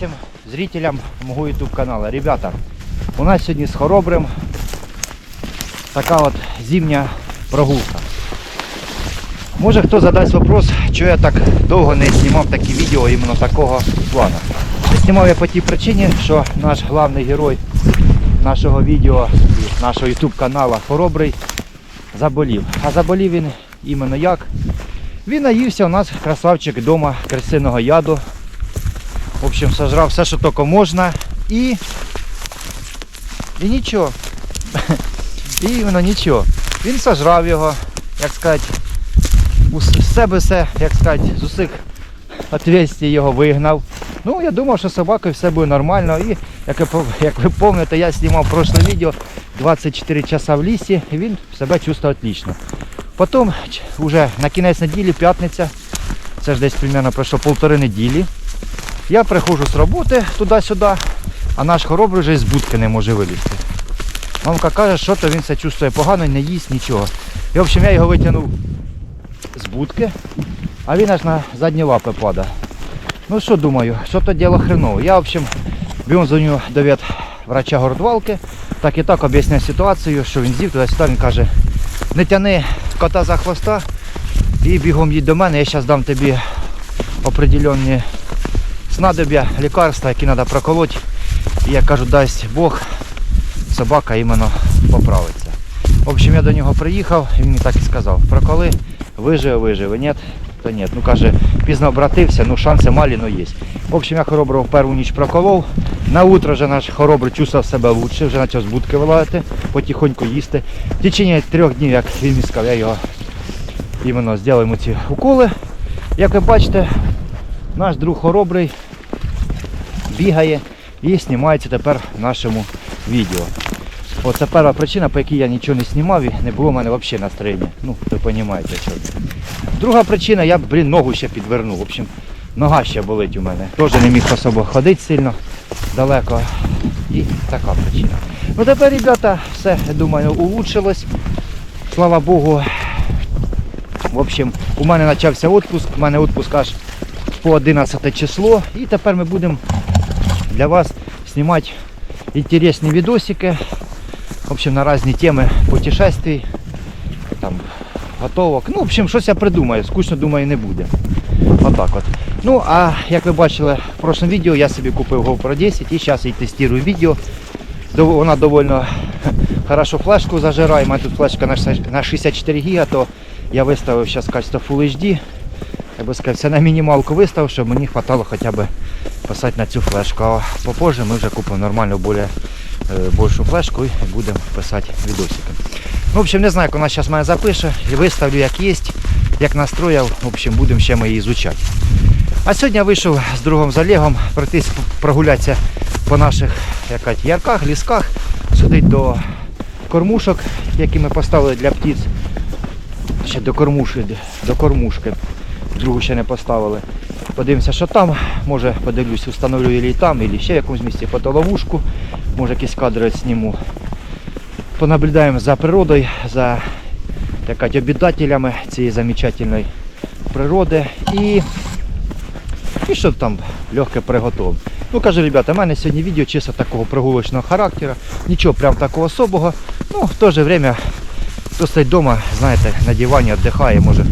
всім зрителям мого YouTube каналу. Ребята, у нас сьогодні з Хоробрим така от зимня прогулка. Може хто задасть вопрос, чого я так довго не знімав такі відео іменно такого плану. Не знімав я по тій причині, що наш головний герой нашого відео, нашого YouTube каналу Хоробрий заболів. А заболів він іменно як? Він наївся у нас, красавчик, вдома крысиного яду. В общем, сожрав все, що тільки можна. І нічого. І іменно нічого. Він сожрав його, як сказати, з себе все, як сказати, з усіх отверстій його вигнав. Ну, я думав, що з собакою все буде нормально. І, як ви пам'ятаєте, я знімав прошле відео 24 часа в лісі, і він себе чувствує отлично. Потім, вже на кінець неділі, п'ятниця, це ж десь примерно пройшло 1,5 неділі, я приходжу з роботи туди-сюди, а наш Хоробрий вже з будки не може вилізти. Мамка каже, що то він себе чувствує погано, не їсть нічого. І, в общем, я його витягнув з будки, а він аж на задні лапи падає. Ну що думаю, що то діло хреново. Я, в общем, бігом дзвоню до врача Гордвалки, так і так об'ясняю ситуацію, що він з'їв туди-сюди, він каже, не тяни кота за хвоста і бігом їдь до мене, я зараз дам тобі определенні снадоб'я, лікарства, які треба проколоти. І я кажу, дасть Бог, собака іменно поправиться. В общем, я до нього приїхав, і він мені так і сказав, проколи, виживе, ні, то ні. Ну, каже, пізно обратився, ну шанси малі, но є. В общем, я Хороброго в першу ніч проколов. На утро вже наш Хоробрий чувствував себе лучше, вже почав з будки вилазити, потихоньку їсти. В течение 3 днів, як він сказав, я його іменно зробив йому ці уколи. Як ви бачите, наш друг Хоробрий бігає і знімається тепер в нашому відео. Оце перша причина, по якій я нічого не знімав і не було в мене взагалі настроєння. Ну, ви розумієте, що. Друга причина, я, ногу ще підвернув. В общем, нога ще болить у мене. Теж не міг особо ходити сильно далеко. І така причина. Ну тепер, ребята, все, я думаю, улучшилось. Слава Богу. В общем, у мене почався відпуск. У мене відпуск аж по 11 число. І тепер ми будемо для вас знімати інтересні відосики. В общем, на різні теми путешествий, там, готовок. Ну, в общем, щось я придумаю. Скучно, думаю, не буде. Отак от. Ну, а як ви бачили в прошлому відео, я собі купив GoPro 10 і зараз я тестую відео. Вона доволі хорошо флешку зажирає. У мене тут флешка на 64 ГБ, то я виставив зараз качество Full HD. Я би сказав, все на мінімалку виставив, щоб мені хватало хоча б писати на цю флешку. А попозже ми вже купимо нормальну, більшу флешку і будемо писати відосики. Ну, в общем, не знаю, як вона зараз мене запише. Виставлю як є, як настроїв. В общем, будемо ще ми її изучати. А сьогодні я вийшов з другом з Олегом пройтись прогулятися по наших ярках, лісках, сюди до кормушок, які ми поставили для птиць. Ще до кормушки. Другу ще не поставили. Подивимося, що там. Може, подивлюсь, встановлю її там, або ще в якомусь місці фотоловушку. Може, якісь кадри зніму. Понаблюдаємо за природою, за обітателями цієї замечательної природи. І що там легке приготовимо. Ну, кажу, ребята, в мене сьогодні відео чисто такого прогулочного характеру. Нічого прям такого особого. Ну, в то же время, хто стоїть вдома, знаєте, на дивані віддихає, може,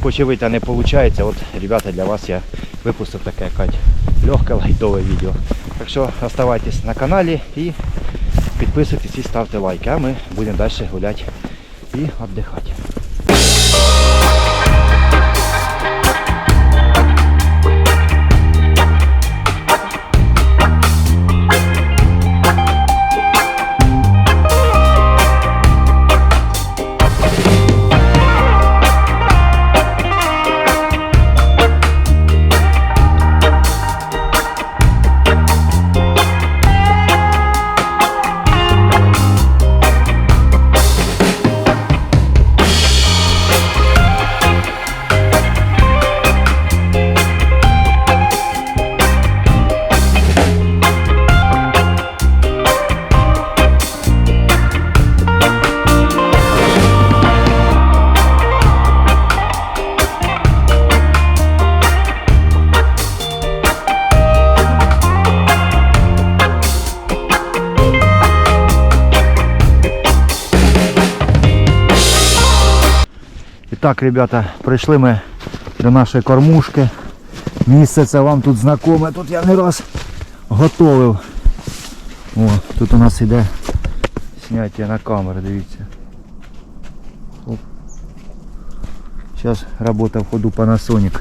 хоче вийти, а не виходить. От, ребята, для вас я випустив таке легке, лайтове відео. Так що оставайтесь на каналі і підписуйтесь і ставте лайки. А ми будемо далі гуляти і віддихати. Так, ребята, прийшли ми до нашої кормушки. Місце це вам тут знакоме, тут я не раз готовив. О, тут у нас іде зняття на камеру, дивіться. Оп. Зараз робота в ходу Panasonic.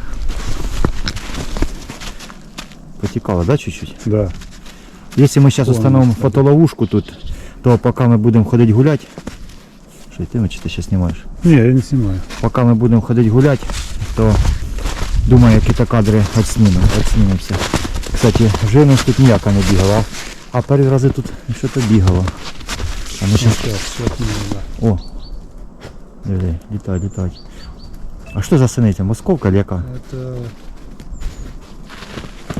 Потекало, да, чуть-чуть? Да. Якщо ми зараз установимо фотоловушку тут, то поки ми будемо ходити гуляти. Що, ти чи ти зараз знімаєш? Не, я не снимаю. Поки ми будемо ходити гуляти, то думаю, які-то кадри відснімемося. Кстати, живність тут ніяка не бігала, а перші рази тут щось бігало. А ми зараз... Сейчас не надо. О! Диви, літають. А що за синиця? Московка или яка? Это...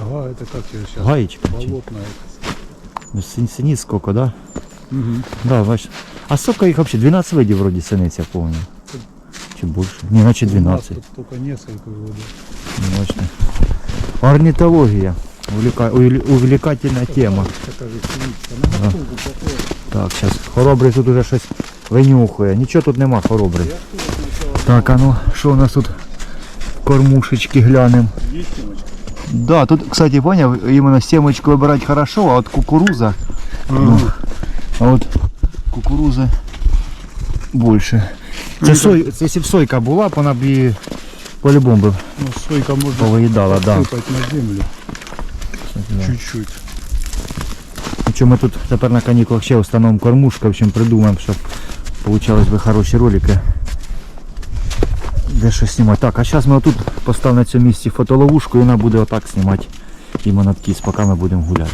Ага, это как ее сейчас? Гаєчка? Болотная. Ну, синиць сколько, да? Угу. Да, бачиш. А сколько їх взагалі? 12 видів вроді синиць, я пам'ятаю. Чи більше? Ні, значить 12. Тут только несколько видов. Ну, бачите. Орнитологія. Увлекательна тема. Такая же синица. На морковку похоже. Так, зараз хоробрий тут уже щось винюхує. Нічого тут нема, хоробрий. Я тоже сначала... Так, а ну, що у нас тут? Кормушечки глянем. Есть семечки? Да, тут, кстати, понял, именно семечку выбирать хорошо, а вот кукуруза, ну, а вот кукуруза больше. Це якщо б сойка була, б вона б її по-любому б Ну, сойка можно повиїдала, да. сыпать на землю. Чуть-чуть. Що ми тут тепер на канікулах ще встановимо кормушку, в общем, придумаємо, щоб получались би хороші ролики. Де щось знімати. Так, а зараз ми отут поставимо на цьому місці фотоловушку і вона буде отак знімати іменно ткіс, поки ми будемо гуляти.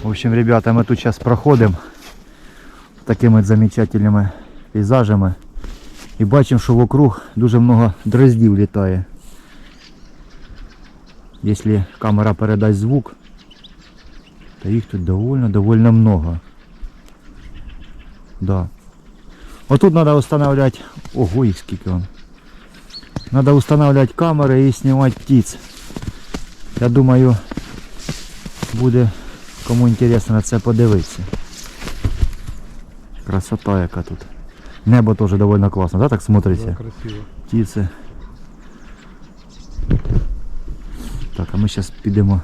В общем, ребята, мы тут сейчас проходим такими замечательными пейзажами і бачимо, що вокруг дуже много дроздів літає. Якщо камера передасть звук, то їх тут довольно много. Да. Вот тут надо устанавливать, ого, их сколько он. Надо устанавливать камеры и снимать птиц. Я думаю, буде кому інтересно на це подивитися. Красота яка тут. Небо теж довольно класно, да, так смотрится? Да, красиво. Птиці. Так, а ми зараз підемо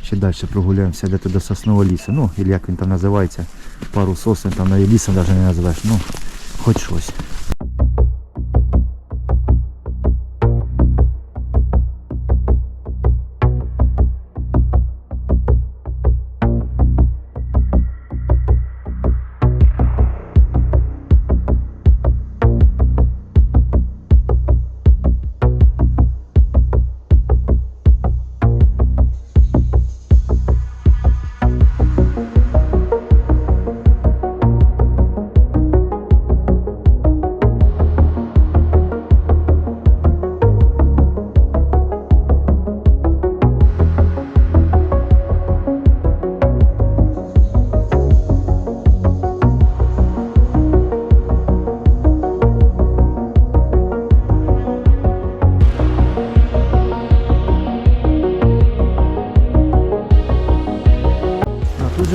ще далі прогуляємося де до соснового лісу. Ну, или як він там називається. Пару сосен, там навіть лісом навіть не називаєш. Ну, хоч щось.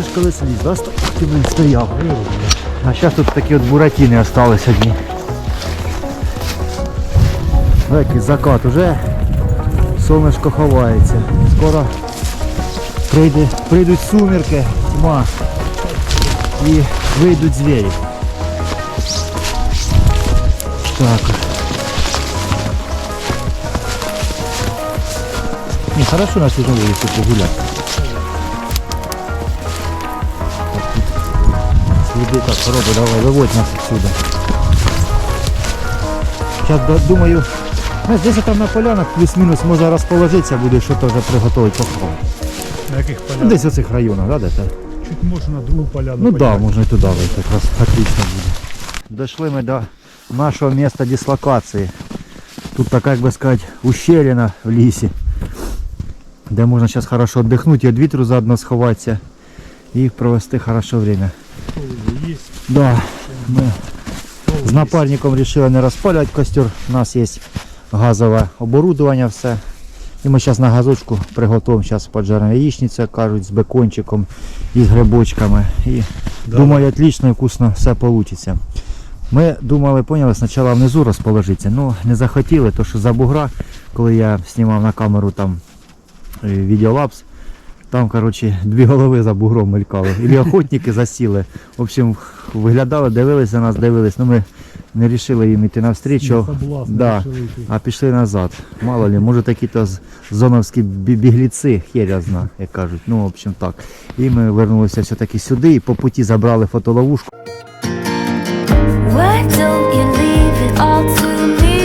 ж колись ліз, да? Ти, блін, стояв. А зараз тут такі от буратіни остались одні. Який закат, уже сонечко ховається. Скоро прийдуть сумерки, тьма і вийдуть звірі. Так. Не, хорошо на свежем улице погулять. Следы так, пробуй, давай, выводь нас отсюда. Сейчас думаю, знаешь, десь там на полянах плюс-минус можно расположиться, буде що теж приготувати поховати. На яких Ну, полянах? десь у цих районах, да, де-то? Чуть може на другу поляну. Ну да, подняти. можно и туда выйти, как раз отлично будет. Дошли мы до нашего места дислокации. Тут такая, как бы сказать, ущелина в лісі, де можна сейчас хорошо отдохнуть и от ветру заодно сховаться и провести хорошо время. Уже є. Да, мы с напарником решили не распаливать костер. У нас есть газовое оборудование все. И мы сейчас на газочку приготовим, сейчас поджарим яичницу, як кажуть, з бекончиком і з грибочками. И Да. думаю, отлично и вкусно все получится. Ми думали, поняли, спочатку внизу розположитися, ну не захотіли, то що за бугра, коли я знімав на камеру там відеолапс, там, коротше, дві голови за бугром мелькали. Ілі охотники засіли. В общем, виглядали, дивилися на нас, дивились, ну ми не вирішили їм йти навстрічу, да, а пішли назад. Мало ли, може такі-то зоновські бігліці, хер я знаю, як кажуть. Ну, в общем, так. І ми вернулися все-таки сюди і по путі забрали фотоловушку. Why don't you leave it all to me?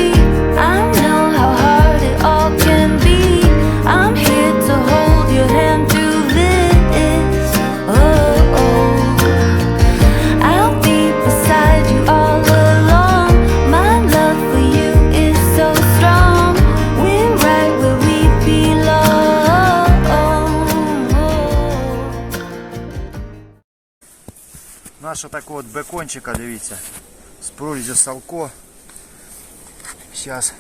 I know how hard it all can be. I'm here to hold your hand through this. Oh, oh. I'll be beside you all along. My love for you is so strong. We're right where we belong. Наша такого от бекончика, дивіться, з прорізю салко. Зараз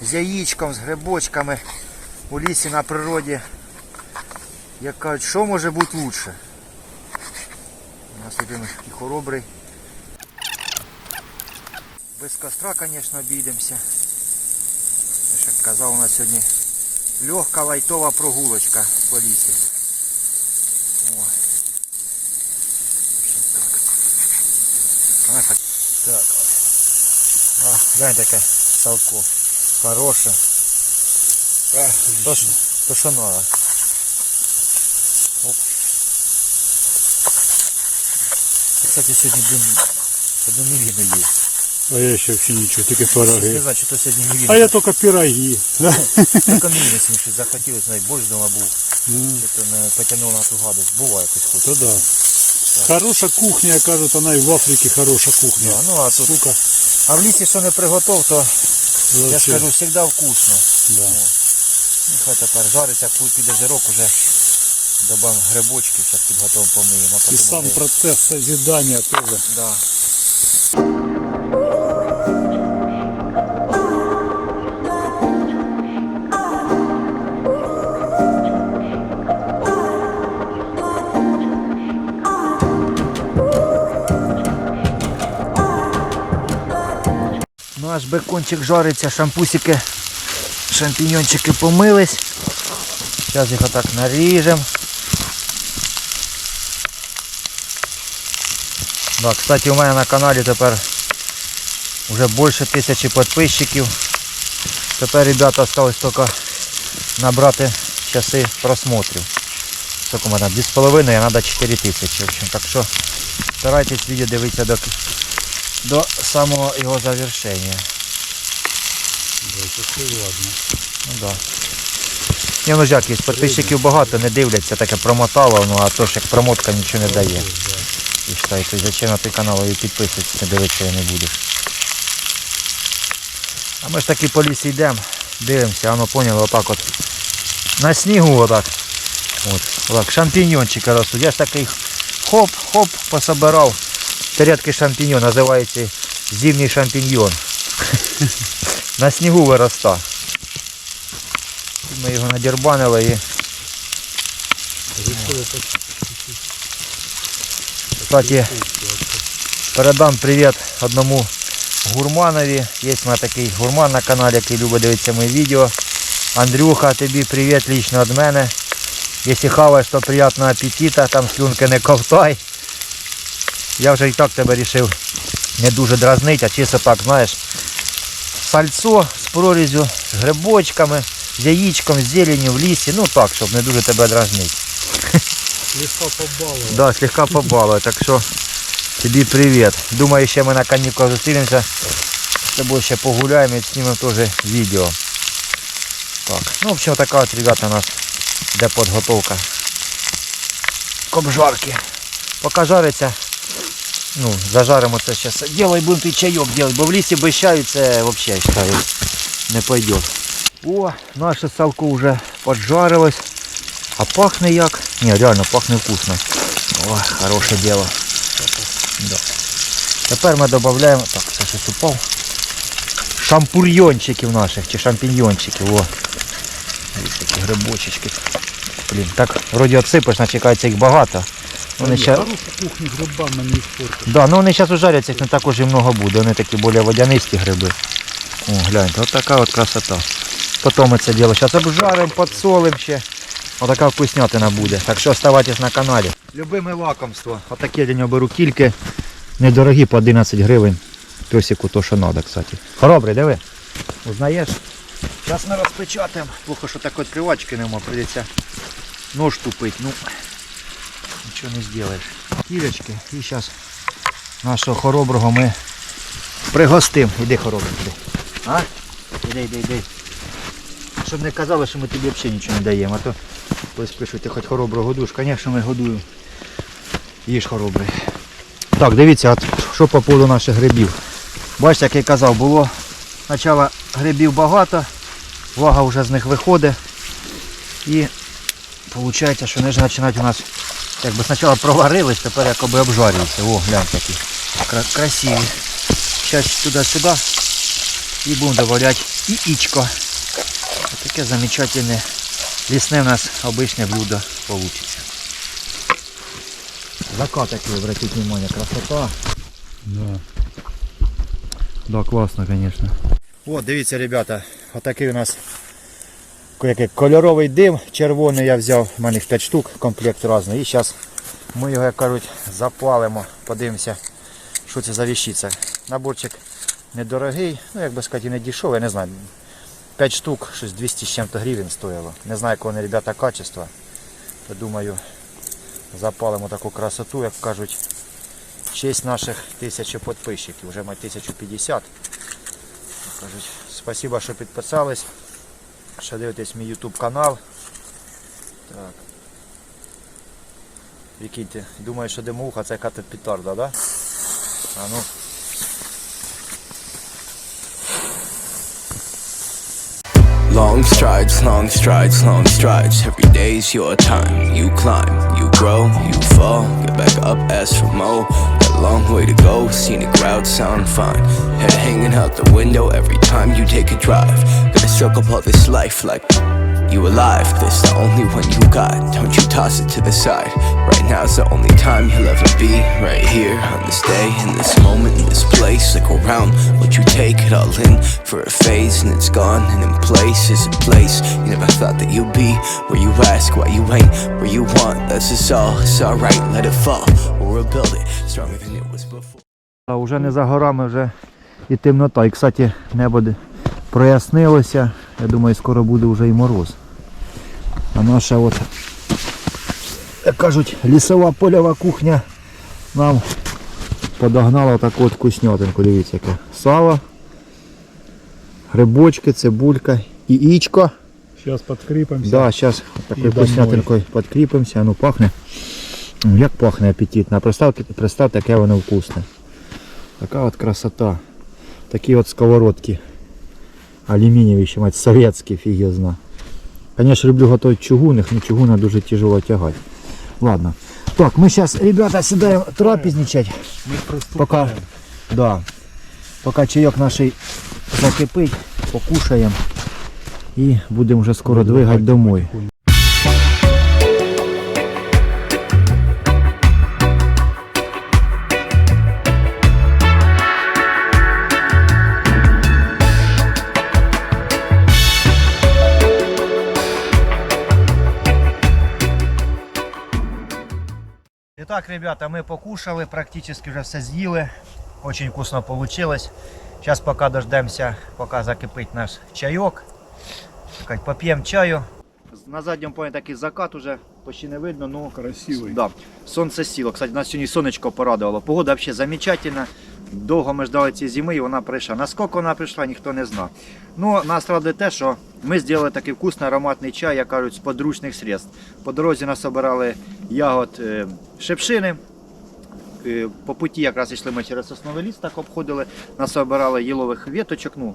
з яєчком, з грибочками у лісі на природі. Як кажуть, що може бути лучше? У нас один і хоробрий. Без костра, звісно, обійдемося. Я ж як казав, у нас сьогодні легка лайтова прогулочка по лісі. О. Так. А, глянь, таке салко. Хороше. То що надо. Оп. Кстати, сьогодні одну мівіну є. А я ще взагалі нічого, тільки Не пироги. знаю, чи то сьогодні мівіну. А я тільки пироги. Да? Тільки мівіну сьогодні щось захотілося, навіть борщ дома був. Це не потягнув на ту гадость. Буває якось хоч. То да. Хороша кухня, кажуть, вона і в Африці хороша кухня. Да, ну а тут. Сука. А в лісі, що не приготов, то я Вообще. скажу, завжди вкусно. Да. Нехай тепер жариться, коли піде жирок, уже добавимо грибочки, зараз підготовимо, помиємо. І сам процес созидания теж. Да. Наш бекончик жариться, шампусики, шампіньончики помились. Зараз їх отак наріжемо. Да, кстати, у мене на каналі тепер вже більше 1000 підписчиків. Тепер, ребята, осталось тільки набрати часи просмотрів. Сколько у мене? 2,5, а треба 4000. В общем, так що старайтесь відео дивитися до самого його завершення. Да, це все важно. Ну да. Ні, ну як є, підписчиків багато, не дивляться, таке промотало, ну а то ж як промотка нічого не дає. І вважайте, зачем на той канал і підписуватися, не дивитися не будеш. А ми ж таки по лісі йдемо, дивимося, воно поняли, отак от. На снігу отак. Отак, шампіньончики ростуть. Я ж такий хоп-хоп пособирав. Це рідкий шампіньон, називається зимній шампіньон. На снігу виростає. Ми його надірбанили і... Кстати, передам привіт одному гурманові. Є в мене такий гурман на каналі, який любить дивитися мої відео. Андрюха, тобі привіт лично від мене. Якщо хаваєш, то приємного апетита, там слюнки не ковтай. Я вже і так тебе вирішив не дуже дразнити, а чисто так, знаєш, сальцо з прорізю, з грибочками, з яєчком, з зеленню в лісі, ну так, щоб не дуже тебе дразнити. Слегка побалував. Да, слегка побалує, так що тобі привіт. Думаю, ще ми на канікулах зустрінемося, з тобою ще погуляємо і знімемо теж відео. Так, ну, в общем, така от, ребята, у нас йде підготовка к обжарки. Поки жариться, ну, зажаримо це зараз. Ділай, будемо ти чайок робити, бо в лісі без чаю це взагалі, вважаю, не пойде. О, наше салко вже поджарилось. А пахне як? Ні, реально пахне вкусно. О, хороше діло. Да. Тепер ми додаємо, так, це щось упав. Шампурйончиків наших, чи шампіньйончиків. О. Ось такі грибочечки. Блін, так вроді обсипаєш, наче кажеться їх багато. Вони ще... Хорошу кухню грибами не испортить. Да, ну вони зараз ужаряться, їх не так уже і много буде. Вони такі більш водянисті гриби. О, гляньте, от така от красота. Потім ми це діло зараз обжаримо, підсолимо ще. Отака вкуснятина буде. Так що оставайтесь на каналі. Любиме лакомство. Отаке для нього беру кільки. Недорогі по 11 гривень. Песику то, що треба, кстати. Хоробрий, диви. Узнаєш? Зараз ми розпечатаємо. Плохо, що такої відкривачки нема. Придеться нож тупити. Ну, нічого не зробиш. Кілечки. І зараз нашого хороброго ми пригостимо. Іди, хоробрий, іди. А? Іди. Щоб не казали, що ми тобі взагалі нічого не даємо. А то хтось пише, ти хоч хоробро годуєш. Звісно, ми годуємо. Їж хоробрий. Так, дивіться, от, що по поводу наших грибів. Бачите, як я казав, було спочатку грибів багато, вага вже з них виходить. І виходить, що вони ж починають у нас, якби спочатку проварились, тепер якби обжарюються. О, гляньте, такі красиві. Зараз туди-сюди і будемо додавати яєчко. Таке замечательне лісне у нас обичне блюдо вийде. Закат такой, обратите внимание, красота. Да. Да, класно, конечно. О, дивіться, ребята, отакий у нас кольоровий дим, червоний я взяв, в мене їх 5 штук, комплект різний. І зараз ми його, як кажуть, запалимо, подивимося, що це за вещиця. Наборчик недорогий, ну як би сказати, і не дешевий, я не знаю. 5 штук, щось 200 з чим-то гривень стоїло. Не знаю, якого вони, ребята, качества. То думаю, запалимо таку красоту, як кажуть, в честь наших 1000 підписчиків. Вже має 1050. Кажуть, спасибо, що підписались, що дивитесь мій YouTube канал. Так. Який ти думаєш, що димуха, це яка-то петарда, да? А ну. Long strides, long strides, long strides. Every day's your time. You climb, you grow, you fall, get back up, ask for more. Got a long way to go, scenic route sound fine. Head hanging out the window every time you take a drive. Gotta soak up all this life like you alive. This the only one you got, don't you toss it to the side. Right now's the only time you'll ever be. Right here, on this day, in this moment, in this place. Look around, what you take it all in for a phase, and it's gone. And in place is a place you never thought that you'd be. Where you ask why you ain't where you want. That's just all, it's alright, let it fall. We'll rebuild it, stronger than it was before. А вже не за горами, вже і темнота. І, кстати, небо прояснилося. Я думаю, скоро буде вже і мороз. А наша от, як кажуть, лісова польова кухня нам подогнала таку от вкуснятинку. Дивіться, яке сало, грибочки, цибулька, яєчко. Сейчас подкріпимося. Да, зараз такою І домой. вкуснятинкою підкріпимося. Ну пахне. Як пахне апетитно. Представте, яке воно вкусне. Така от красота. Такі от сковородки. Алюмінієві, ще мать, совєтські, фіг я знаю. Конечно, люблю готовить чугунных, но чугуна дуже тяжело тягать. Ладно. Так, мы сейчас, ребята, сюда трапезничать. Ми приступаємо. Пока чайок наш закипить, покушаем. И будем уже скоро двигать домой. так, ребята, мы покушали, практически уже все съели. Очень вкусно получилось. Сейчас пока дождемся, пока закипить наш чайок. Попьем чаю. На заднем плане такий закат уже почти не видно, ну Красивий. да. Сонце сіло. Кстати, нас сьогодні сонечко порадувало. Погода взагалі замечательна. Довго ми ждали цієї зими і вона прийшла. Наскільки вона прийшла, ніхто не знає. Ну, нас радує те, що ми зробили такий вкусний ароматний чай, як кажуть, з подручних средств. По дорозі нас обирали ягод шипшини. По путі якраз йшли ми через сосновий ліс, так обходили, нас обирали їлових веточок. Ну,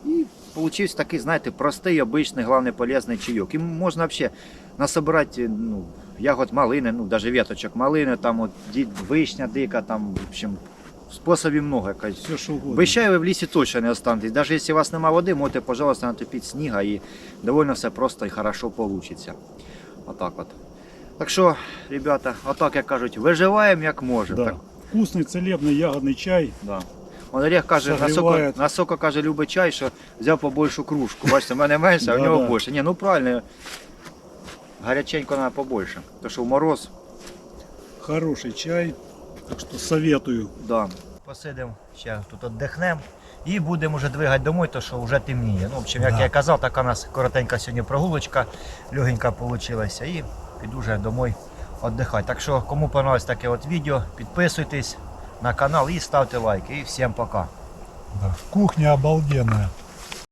і вийшов такий, знаєте, простий, обичний, головне, полезний чайок. І можна взагалі насобирати ягод малини, навіть веточок малини, там от вишня дика, там, в общем, способів много. Все, що угодно. Без чаю ви в лісі точно не останетесь. Навіть якщо у вас немає води, можете, пожалуйста, натопити сніга і довольно все просто і хорошо вийде. Отак от. Так що, ребята, отак, як кажуть, виживаємо як можемо. Да. Так, Вкусний, целебний ягодний чай. да. Олег каже, Согріває. наскільки каже, любить чай, що взяв побольшу кружку. Бачите, в мене менше, а в Да, нього да. більше. Ні, ну правильно, гаряченько треба побольше. Тому що в мороз, Хороший чай. Так що советую. да. Посидимо, ще тут віддихнемо. І будемо вже двигати домой, тому що вже темніє. Ну, в общем, як Да. я казав, така у нас коротенька сьогодні прогулочка, легенька вийшла. І піду вже домой віддихати. Так що, кому понравилось таке от відео, підписуйтесь на канал і ставте лайки. І всім пока. Да. Кухня обалденная.